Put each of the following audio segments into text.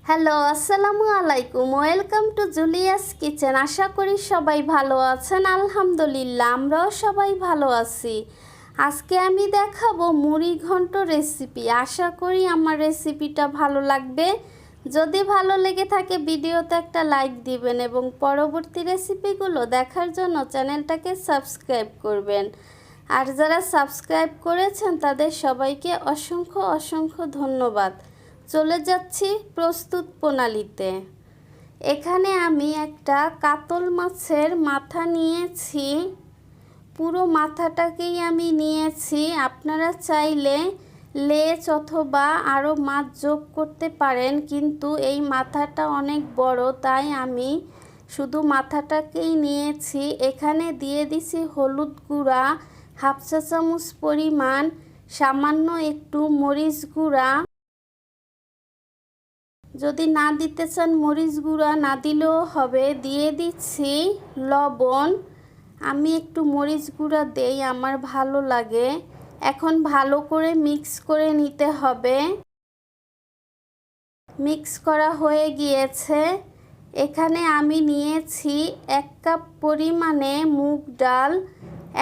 Hello, আসসালামু আলাইকুম। Welcome to Julius kitchen. আশা করি সবাই ভালো আছেন। আলহামদুলিল্লাহ, আমরাও সবাই ভালো আছি। আজকে আমি দেখাবো মুড়ি ঘন্ট রেসিপি। আশা করি আমার রেসিপিটা ভালো লাগবে। যদি ভালো লেগে থাকে ভিডিওতে একটা লাইক দিবেন এবং পরবর্তী রেসিপিগুলো দেখার জন্য চ্যানেলটাকে সাবস্ক্রাইব করবেন। আর যারা সাবস্ক্রাইব করেছেন তাদের সবাইকে অসংখ্য অসংখ্য ধন্যবাদ। চলে যাচ্ছি প্রস্তুত প্রণালীতে। এখানে আমি একটা কাতল মাছের মাথা নিয়েছি। পুরো মাথাটাকেই আমি নিয়েছি। আপনারা চাইলে লেজ অথবা আরও মাছ যোগ করতে পারেন, কিন্তু এই মাথাটা অনেক বড়, তাই আমি শুধু মাথাটাকেই নিয়েছি। এখানে দিয়ে দিছি হলুদ গুঁড়া হাফ চা চামচ পরিমাণ, সামান্য একটু মরিচ গুঁড়া। যদি না দিতে চান মরিচ গুঁড়া না দিলেও হবে। দিয়ে দিচ্ছি লবণ। আমি একটু মরিচ গুঁড়া দেই, আমার ভালো লাগে। এখন ভালো করে মিক্স করে নিতে হবে। মিক্স করা হয়ে গিয়েছে। এখানে আমি নিয়েছি 1 কাপ পরিমাণে মুগ ডাল।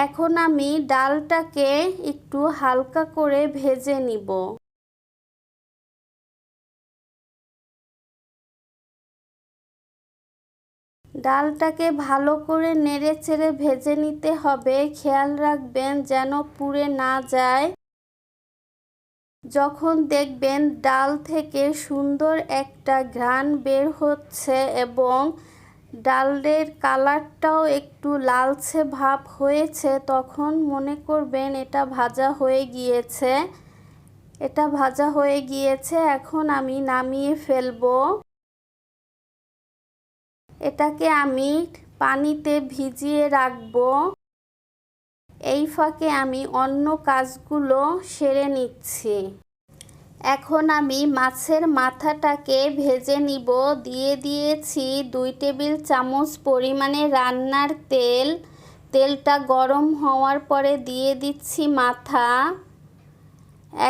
এখন আমি ডালটাকে একটু হালকা করে ভেজে নিব। ডালটাকে ভালো করে নেড়ে চেড়ে ভেজে নিতে হবে। খেয়াল রাখবেন যেন পুড়ে না যায়। যখন দেখবেন ডাল থেকে সুন্দর একটা ঘ্রাণ বের হচ্ছে এবং ডালের কালারটাও একটু লালচে ভাব হয়েছে, তখন মনে করবেন এটা ভাজা হয়ে গিয়েছে। এটা ভাজা হয়ে গিয়েছে, এখন আমি নামিয়ে ফেলবো। এটাকে আমি পানিতে ভিজিয়ে রাখবো। এই ফাঁকে আমি অন্য কাজগুলো সেরে নিচ্ছি। এখন আমি মাছের মাথাটাকে ভেজে নিব। দিয়ে দিয়েছি 2 টেবিল চামচ পরিমাণে রান্নার তেল। তেলটা গরম হওয়ার পরে দিয়ে দিচ্ছি মাথা।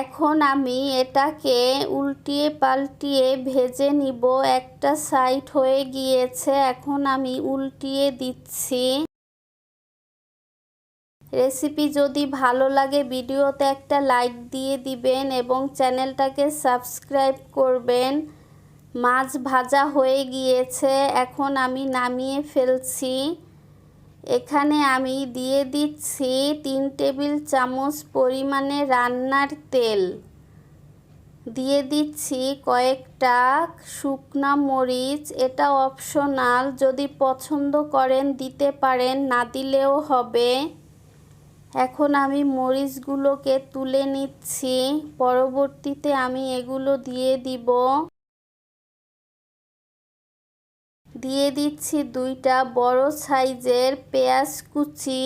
এখন আমি এটাকে উল্টিয়ে পাল্টিয়ে ভেজে নিব। একটা সাইড হয়ে গিয়েছে, এখন আমি উল্টিয়ে দিচ্ছি। রেসিপি যদি ভালো লাগে ভিডিওতে একটা লাইক দিয়ে দিবেন এবং চ্যানেলটাকে সাবস্ক্রাইব করবেন। মাছ ভাজা হয়ে গিয়েছে, এখন আমি নামিয়ে ফেলছি। এখানে আমি দিয়ে দিচ্ছি 3 টেবিল চামচ পরিমাণে রান্নার তেল। দিয়ে দিচ্ছি কয়েকটা শুকনা মরিচ। এটা অপশনাল, যদি পছন্দ করেন দিতে পারেন, না দিলেও হবে। এখন আমি মরিচগুলোকে তুলে নিচ্ছি। পরবর্তীতে আমি এগুলো দিয়ে দিব। দিয়ে দিচ্ছি 2টা বড় সাইজের পেঁয়াজ কুচি।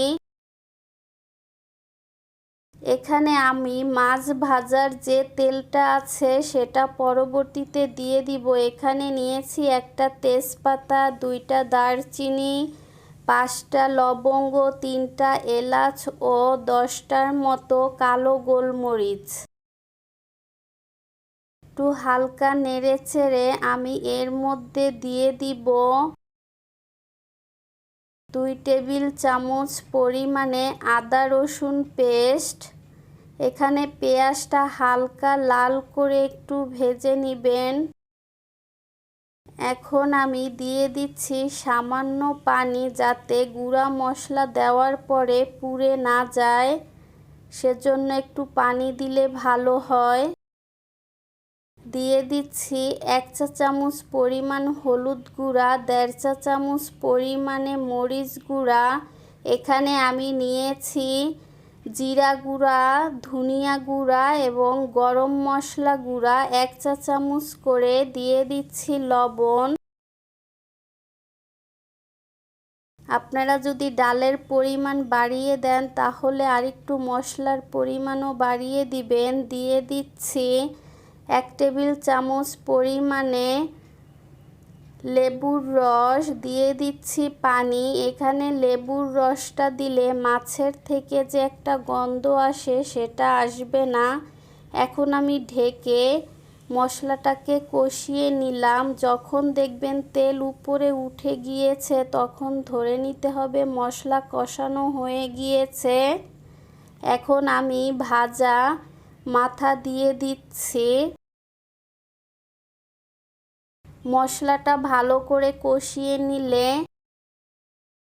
এখানে আমি মাছ ভাজার যে তেলটা আছে সেটা পরবর্তীতে দিয়ে দিব। এখানে নিয়েছি একটা তেজপাতা, 2টা দারচিনি, 5টা লবঙ্গ, 3টা এলাচ ও 10টার মতো কালো গোলমরিচ। একটু হালকা নেড়ে চেড়ে আমি এর মধ্যে দিয়ে দিব 2 টেবিল চামচ পরিমাণে আদা রসুন পেস্ট। এখানে পেঁয়াজটা হালকা লাল করে একটু ভেজে নেবেন। এখন আমি দিয়ে দিচ্ছি সামান্য পানি, যাতে গুঁড়া মশলা দেওয়ার পরে পুড়ে না যায়, সেজন্য একটু পানি দিলে ভালো হয়। দিয়ে দিচ্ছি 1 চা চামচ পরিমাণ হলুদ গুঁড়া, 1.5 চা চামচ পরিমাণে মরিচ গুঁড়া। এখানে আমি নিয়েছি জিরা গুঁড়া, ধনিয়া গুঁড়া এবং গরম মশলা গুঁড়া 1 চা চামচ করে। দিয়ে দিচ্ছি লবণ। আপনারা যদি ডালের পরিমাণ বাড়িয়ে দেন তাহলে আরেকটু মশলার পরিমাণও বাড়িয়ে দিবেন। দিয়ে দিচ্ছি 1 টেবিল চামচ পরিমাণে লেবুর রস। দিয়ে দিচ্ছি পানি। এখানে লেবুর রসটা দিলে মাছের থেকে যে একটা গন্ধ আসে সেটা আসবে না। এখন আমি ঢেকে মশলাটাকে কষিয়ে নিলাম। যখন দেখবেন তেল উপরে উঠে গিয়েছে তখন ধরে নিতে হবে মশলা কষানো হয়ে গিয়েছে। এখন আমি ভাজা মাথা দিয়ে দিচ্ছি। মশলাটা ভালো করে কষিয়ে নিলে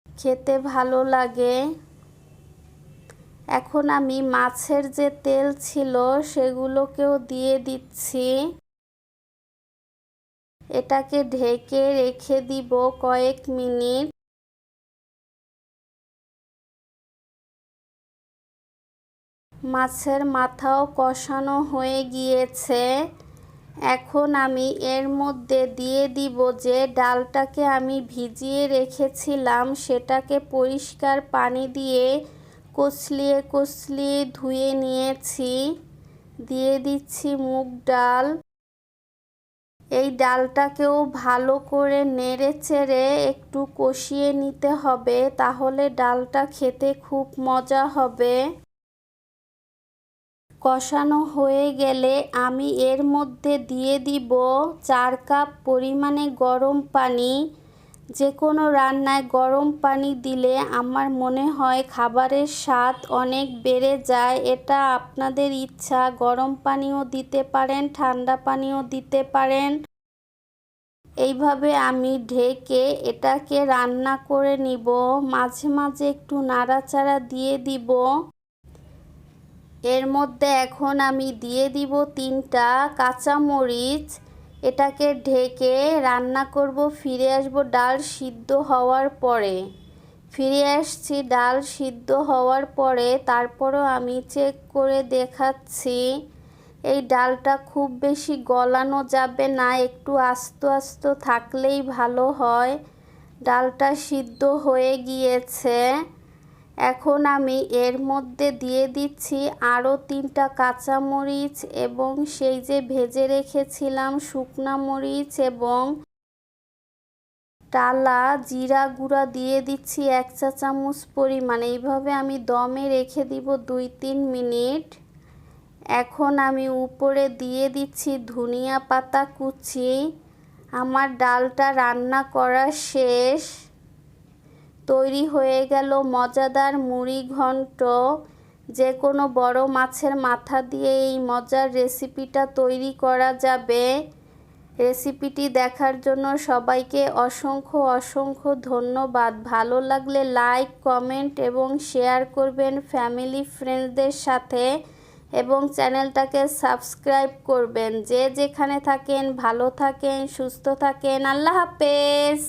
খেতে ভালো লাগে। এখন আমি মাছের যে তেল ছিল সেগুলোকেও দিয়ে দিচ্ছি। এটাকে ঢেকে রেখে দিব কয়েক মিনিট। মাছের মাথাও কষানো হয়ে গিয়েছে। এখন আমি এর মধ্যে দিয়ে দিব যে ডালটাকে আমি ভিজিয়ে রেখেছিলাম, সেটাকে পরিষ্কার পানি দিয়ে কচলিয়ে কচলিয়ে ধুয়ে নিয়েছি। দিয়ে দিচ্ছি মুগ ডাল। এই ডালটাকেও ভালো করে নেড়ে চেড়ে একটু কষিয়ে নিতে হবে, তাহলে ডালটা খেতে খুব মজা হবে। কষানো হয়ে গেলে আমি এর মধ্যে দিয়ে দিব 4 কাপ পরিমাণে গরম পানি। যে কোনো রান্নায় গরম পানি দিলে আমার মনে হয় খাবারের স্বাদ অনেক বেড়ে যায়। এটা আপনাদের ইচ্ছা, গরম পানিও দিতে পারেন, ঠান্ডা পানিও দিতে পারেন। এইভাবে আমি ঢেকে এটাকে রান্না করে নিব। মাঝে মাঝে একটু নাড়াচাড়া দিয়ে দিব। এর মধ্যে এখন আমি দিয়ে দিব 3টা কাঁচামরিচ। এটাকে ঢেকে রান্না করব। ফিরে আসব ডাল সিদ্ধ হওয়ার পরে। ফিরে আসছি ডাল সিদ্ধ হওয়ার পরে। তারপরও আমি চেক করে দেখাচ্ছি। এই ডালটা খুব বেশি গলানো যাবে না, একটু আস্ত আস্ত থাকলেই ভালো হয়। ডালটা সিদ্ধ হয়ে গিয়েছে। এখন আমি এর মধ্যে দিয়ে দিচ্ছি আরও 3টা কাঁচামরিচ এবং সেই যে ভেজে রেখেছিলাম শুকনা মরিচ এবং টালা জিরা গুঁড়া দিয়ে দিচ্ছি 1 চা চামচ পরিমাণ। এইভাবে আমি দমে রেখে দিব 2-3 মিনিট। এখন আমি উপরে দিয়ে দিচ্ছি ধনিয়া পাতা কুচি। আমার ডালটা রান্না করা শেষ। তৈরি হয়ে গেল মজাদার মুড়ি ঘন্ট। যে কোনো বড় মাছের মাথা দিয়ে এই মজার রেসিপিটা তৈরি করা যাবে। রেসিপিটি দেখার জন্য সবাইকে অসংখ্য অসংখ্য ধন্যবাদ। ভালো লাগলে লাইক, কমেন্ট এবং শেয়ার করবেন ফ্যামিলি ফ্রেন্ডসদের সাথে এবং চ্যানেলটাকে সাবস্ক্রাইব করবেন। যে যেখানে থাকেন ভালো থাকেন, সুস্থ থাকেন। আল্লাহ হাফেজ।